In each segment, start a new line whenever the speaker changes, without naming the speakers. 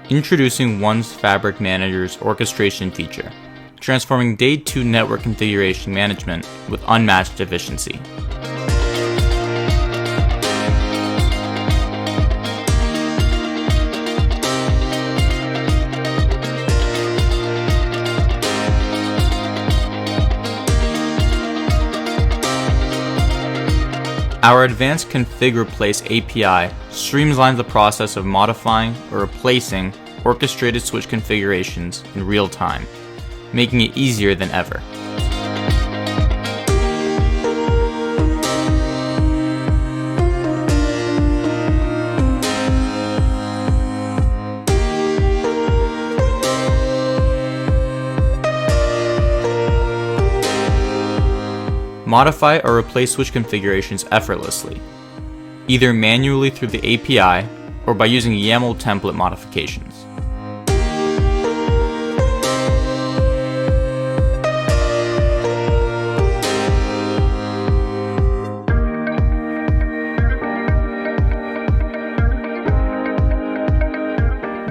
Introducing One's Fabric Manager's orchestration feature, transforming Day 2 network configuration management with unmatched efficiency. Our advanced config replace API streamlines the process of modifying or replacing orchestrated switch configurations in real time, making it easier than ever. Modify or replace switch configurations effortlessly, either manually through the API or by using YAML template modifications.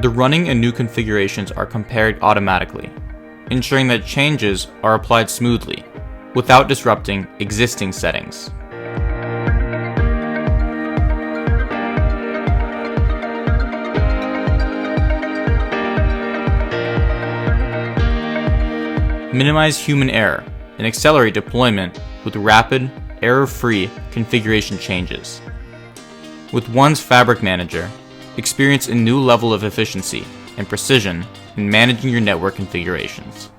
The running and new configurations are compared automatically, ensuring that changes are applied smoothly, without disrupting existing settings. Minimize human error and accelerate deployment with rapid, error-free configuration changes. With One's Fabric Manager, experience a new level of efficiency and precision in managing your network configurations.